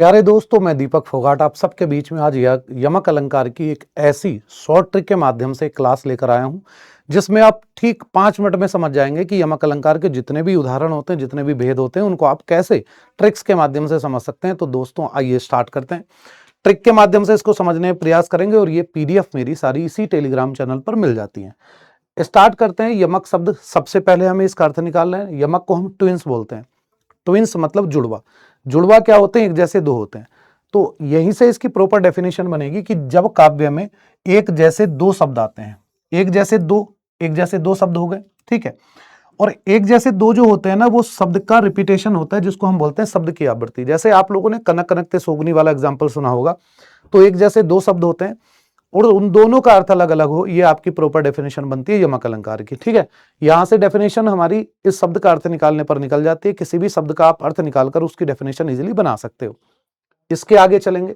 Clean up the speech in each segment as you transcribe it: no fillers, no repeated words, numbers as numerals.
प्यारे दोस्तों, मैं दीपक फोगाट आप सबके बीच में आज यमक अलंकार की एक ऐसी शॉर्ट ट्रिक के माध्यम से क्लास लेकर आया हूं जिसमें आप ठीक 5 मिनट में समझ जाएंगे कि यमक अलंकार के जितने भी उदाहरण होते हैं, जितने भी भेद होते हैं, उनको आप कैसे ट्रिक्स के माध्यम से समझ सकते हैं। तो दोस्तों आइए स्टार्ट करते हैं। ट्रिक के माध्यम से इसको समझने का प्रयास करेंगे और ये पीडीएफ मेरी सारी इसी टेलीग्राम चैनल पर मिल जाती है। स्टार्ट करते हैं। यमक शब्द सबसे पहले हमें इसका अर्थ निकालना है। यमक को हम ट्विंस बोलते हैं। ट्विंस मतलब जुड़वा। जुड़वा क्या होते हैं? एक जैसे दो होते हैं। तो यहीं से इसकी प्रॉपर डेफिनेशन बनेगी कि जब काव्य में एक जैसे दो शब्द आते हैं, एक जैसे दो शब्द हो गए, ठीक है। और एक जैसे दो जो होते हैं ना, वो शब्द का रिपीटेशन होता है, जिसको हम बोलते हैं शब्द की आवृत्ति। जैसे आप लोगों ने कनक कनकते सोगनी वाला एग्जाम्पल सुना होगा। तो एक जैसे दो शब्द होते हैं और उन दोनों का अर्थ अलग अलग हो, ये आपकी प्रॉपर डेफिनेशन बनती है यमक अलंकार की, ठीक है। यहां से डेफिनेशन हमारी इस शब्द का अर्थ निकालने पर निकल जाती है। किसी भी शब्द का आप अर्थ निकालकर उसकी डेफिनेशन इजीली बना सकते हो। इसके आगे चलेंगे।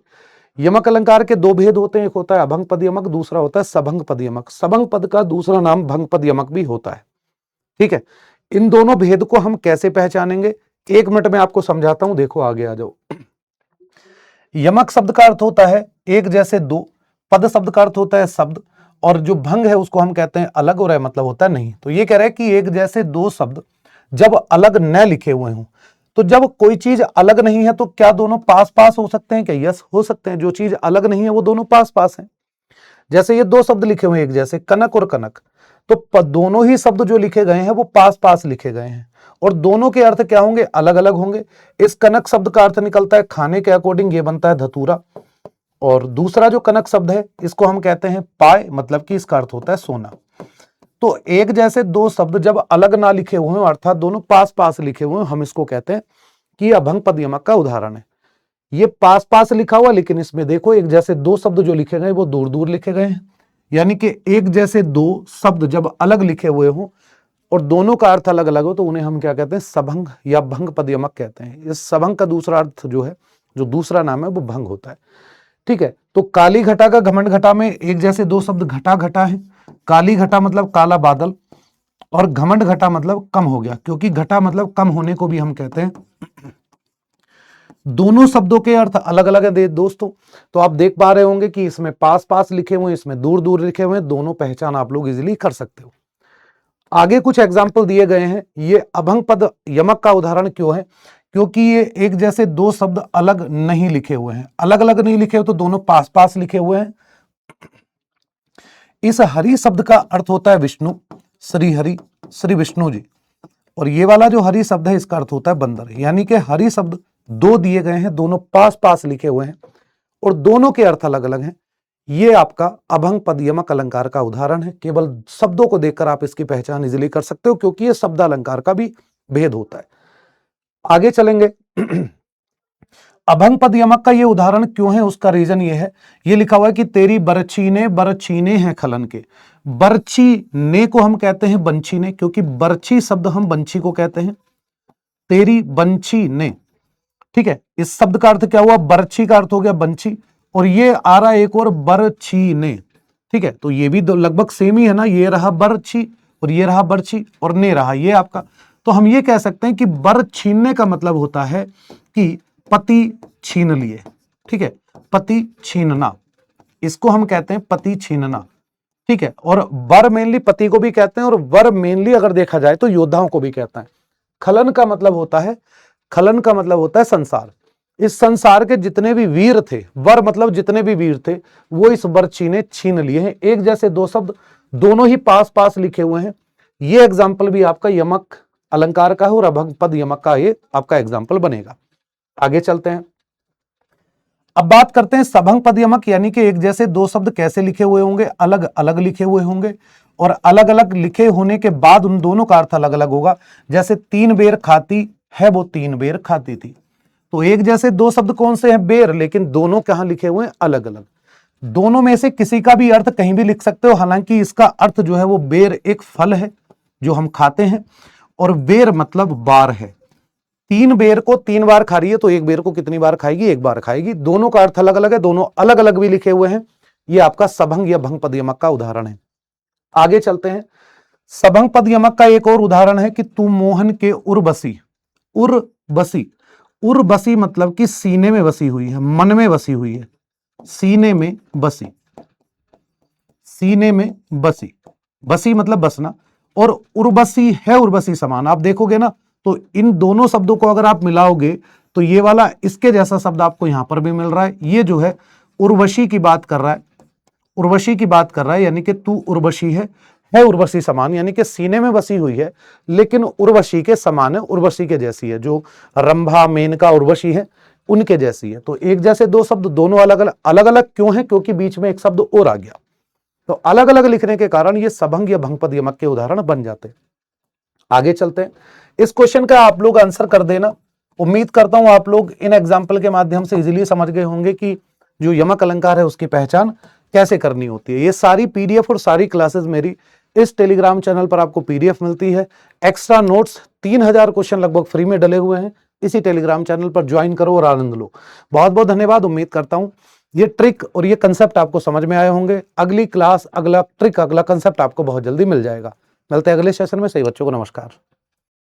यमक अलंकार के दो भेद होते हैं, एक होता है अभंग पद यमक, दूसरा होता है सबंग पद यमक। सबंग पद का दूसरा नाम भंग पद यमक भी होता है, ठीक है। इन दोनों भेद को हम कैसे पहचानेंगे, 1 मिनट में आपको समझाता हूं। देखो आगे आ जाओ। यमक शब्द का अर्थ होता है एक जैसे दो, पद शब्द का अर्थ होता है शब्द, और जो भंग है उसको हम कहते हैं अलग, और मतलब होता है नहीं। तो ये कह रहे हैं कि एक जैसे दो शब्द जब अलग न लिखे हुए हों, तो जब कोई चीज अलग नहीं है तो क्या दोनों पास पास हो सकते हैं? क्या? यस, हो सकते हैं। जो चीज अलग नहीं है वो दोनों पास पास हैं। जैसे ये दो शब्द लिखे हुए हैं एक जैसे, कनक और कनक, तो दोनों ही शब्द जो लिखे गए हैं वो पास पास लिखे गए हैं, और दोनों के अर्थ क्या होंगे? अलग अलग होंगे। इस कनक शब्द का अर्थ निकलता है खाने के अकॉर्डिंग, ये बनता है धतूरा। और दूसरा जो कनक शब्द है इसको हम कहते हैं पाय, मतलब कि इसका अर्थ होता है सोना। तो एक जैसे दो शब्द जब अलग ना लिखे हुए हैं, अर्थात दोनों पास पास लिखे हुए हैं, हम इसको कहते हैं कि अभंग पद यमक का उदाहरण है। ये पास पास लिखा हुआ, लेकिन इसमें देखो एक जैसे दो शब्द जो लिखे गए वो दूर दूर लिखे गए हैं। यानी कि एक जैसे दो शब्द जब अलग लिखे हुए हों और दोनों का अर्थ अलग अलग हो, तो उन्हें हम क्या कहते हैं? सबंग या भंग पद यमक कहते हैं। इस सबंग का दूसरा अर्थ जो है, जो दूसरा नाम है, वो भंग होता है, ठीक है। तो काली घटा का घमंड घटा में एक जैसे दो शब्द घटा घटा है। काली घटा मतलब काला बादल, और घमंड घटा मतलब कम हो गया, क्योंकि घटा मतलब कम होने को भी हम कहते हैं। दोनों शब्दों के अर्थ अलग अलग है दोस्तों। तो आप देख पा रहे होंगे कि इसमें पास पास लिखे हुए, इसमें दूर दूर लिखे हुए, दोनों पहचान आप लोग इजीली कर सकते हो। आगे कुछ एग्जाम्पल दिए गए हैं। ये अभंग पद यमक का उदाहरण क्यों है? क्योंकि ये एक जैसे दो शब्द अलग नहीं लिखे हुए हैं। अलग अलग नहीं लिखे हुए तो दोनों पास पास लिखे हुए हैं। इस हरि शब्द का अर्थ होता है विष्णु, श्री हरि, श्री विष्णु जी। और ये वाला जो हरि शब्द है इसका अर्थ होता है बंदर। यानी कि हरि शब्द दो दिए गए हैं, दोनों पास पास लिखे हुए हैं और दोनों के अर्थ अलग अलग हैं। ये आपका अभंग पद यमक अलंकार का उदाहरण है। केवल शब्दों को देखकर आप इसकी पहचान इजीली कर सकते हो, क्योंकि ये शब्द अलंकार का भी भेद होता है। आगे चलेंगे। अभंग पद यमक का ये उदाहरण क्यों है, उसका रीजन ये है, ये लिखा हुआ है कि तेरी बरछीने हैं खलन के। बरछी ने को हम कहते हैं बंछी ने, क्योंकि बरछी शब्द हम बंछी को कहते हैं। तेरी बंछी ने, ठीक है। इस शब्द का अर्थ क्या हुआ? बरछी का अर्थ हो गया बंछी, और ये आ रहा है एक और बरछी ने, ठीक है। तो ये भी लगभग सेम ही है ना। ये रहा बरछी और ये रहा बरछी, और ने रहा ये आपका। तो हम ये कह सकते हैं कि बर छीनने का मतलब होता है कि पति छीन लिए, ठीक है। पति छीनना, इसको हम कहते हैं पति छीनना, ठीक है। और बर मेनली पति को भी कहते हैं, और वर मेनली अगर देखा जाए तो योद्धाओं को भी कहते हैं। खलन का मतलब होता है संसार। इस संसार के जितने भी वीर थे, वर मतलब जितने भी वीर थे, वो इस बरछी ने छीन लिए हैं। एक जैसे दो शब्द दोनों ही पास पास लिखे हुए हैं। ये एग्जाम्पल भी आपका यमक अलंकार का है और अभंग पद यमक का ये आपका एग्जाम्पल बनेगा। आगे चलते हैं। अब बात करते हैं सबंग पद यमक, यानी कि एक जैसे दो शब्द कैसे लिखे हुए होंगे? अलग अलग लिखे हुए होंगे, और अलग अलग लिखे होने के बाद उन दोनों का अर्थ अलग अलग होगा। जैसे 3 बेर खाती है वो 3 बेर खाती थी। तो एक जैसे दो शब्द कौन से हैं? बेर, लेकिन दोनों कहां लिखे हुए हैं? अलग अलग। दोनों में से किसी का भी अर्थ कहीं भी लिख सकते हो। हालांकि इसका अर्थ जो है वो बेर एक फल है जो हम खाते हैं, और बेर मतलब बार है। 3 बेर को 3 बार खा रही है, तो एक बेर को कितनी बार खाएगी? एक बार खाएगी। दोनों का अर्थ अलग अलग है, दोनों अलग अलग भी लिखे हुए हैं। ये आपका सबंग या भंग पद यमक का उदाहरण है। आगे चलते हैं। सबंग पद यमक का एक और उदाहरण है कि तू मोहन के उर्वशी, उर्वशी उर बसी मतलब कि सीने में बसी हुई है, मन में बसी हुई है, सीने में बसी, सीने में बसी, बसी मतलब बसना, और उर्वशी है उर्वशी समान। आप देखोगे ना तो इन दोनों शब्दों को अगर आप मिलाओगे तो ये वाला इसके जैसा शब्द आपको यहां पर भी मिल रहा है। ये जो है उर्वशी की बात कर रहा है, उर्वशी की बात कर रहा है, यानी कि तू उर्वशी है उर्वशी समान, यानी कि सीने में बसी हुई है लेकिन उर्वशी के समान है, उर्वशी के जैसी है। जो रंभा मेनका उर्वशी है उनके जैसी है। तो एक जैसे दो शब्द दोनों अलग अलग, अलग अलग क्यों है? क्योंकि बीच में एक शब्द और आ गया। तो अलग अलग लिखने के कारण ये सभंग या भंगपद यमक के उदाहरण बन जाते हैं। आगे चलते हैं। इस क्वेश्चन का आप लोग आंसर कर देना। उम्मीद करता हूं आप लोग इन एग्जाम्पल के माध्यम से इजीली समझ गए होंगे कि जो यमक अलंकार है उसकी पहचान कैसे करनी होती है। ये सारी पीडीएफ और सारी क्लासेस मेरी इस टेलीग्राम चैनल पर आपको पीडीएफ मिलती है। एक्स्ट्रा नोट्स 3000 क्वेश्चन लगभग फ्री में डले हुए हैं। इसी टेलीग्राम चैनल पर ज्वाइन करो और आनंद लो। बहुत बहुत धन्यवाद। उम्मीद करता हूं ये ट्रिक और ये कंसेप्ट आपको समझ में आए होंगे। अगली क्लास, अगला ट्रिक, अगला कंसेप्ट आपको बहुत जल्दी मिल जाएगा। मिलते हैं अगले सेशन में। सही बच्चों को नमस्कार।